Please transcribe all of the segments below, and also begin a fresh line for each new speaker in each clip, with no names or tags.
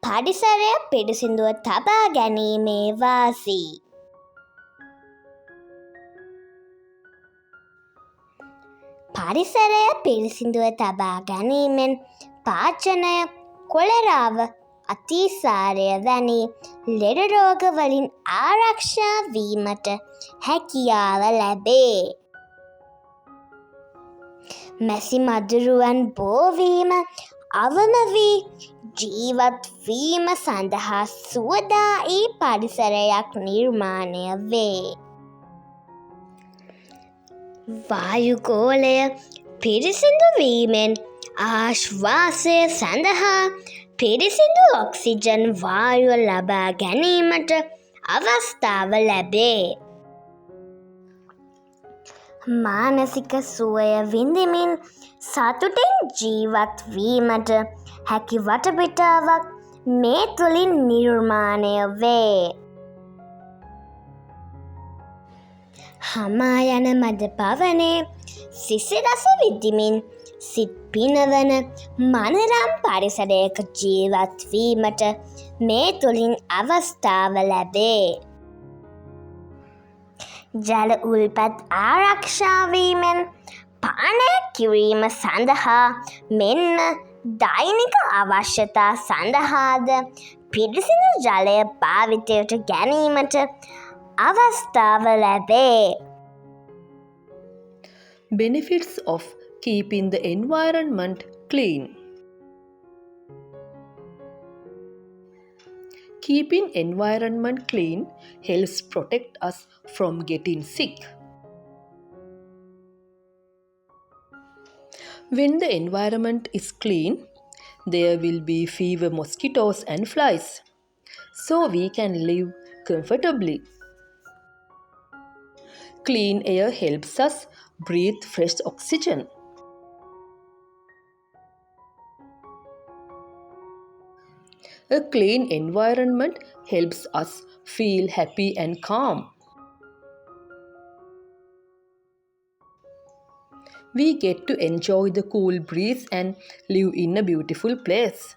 පරිසරය පිරිසිදුව තබා ගැනීමේ වාසි. පරිසරය පිරිසිදුව තබා ගැනීමෙන් පාචනය, කොලරාව, අතිසාරය වැනි ලෙඩ රෝග වලින් ආරක්ෂා වීමට හැකියාව ලැබේ. මැසි මදුරුවන් බෝවීම අවම වී ජීවත් වීම සඳහා සුවදායී පරිසරයක් නිර්මාණය වේ. වායුගෝලය පිරිසිදු වීමෙන් ආශ්වාසය සඳහා පිරිසිදු ඔක්සිජන් වායුව ලබා ගැනීමට අවස්ථාව ලැබේ. මානසික සුවය විඳිමින් සතුටින් ජීවත් වීමට හැකි වටපිටාවක් මේ තුළින් නිර්මාණය වේ. හමා යන මද පවනේ සිසිරස විඳිමින් සිත් පිනවන මනරම් පරිසරයක ජීවත් වීමට මේ තුළින් අවස්ථාව ලැබේ. ජල උල්පත් ආරක්ෂා වීමෙන් පානය කිරීම සඳහා මෙන්න දෛනික අවශ්‍යතා සඳහාද පිරිසිදු ජලය භාවිතයට ගැනීමට අවස්ථාව ලැබේ.
Benefits of keeping the environment clean. Keeping environment clean helps protect us from getting sick. When the environment is clean, there will be fewer mosquitoes and flies, so we can live comfortably. Clean air helps us breathe fresh oxygen. A clean environment helps us feel happy and calm. We get to enjoy the cool breeze and live in a beautiful place.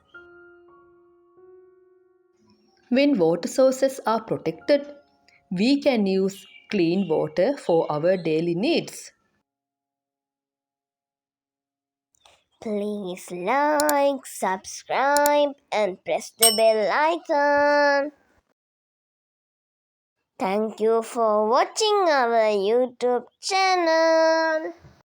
When water sources are protected, we can use clean water for our daily needs.
Please like, subscribe and press the bell icon. Thank you for watching our YouTube channel.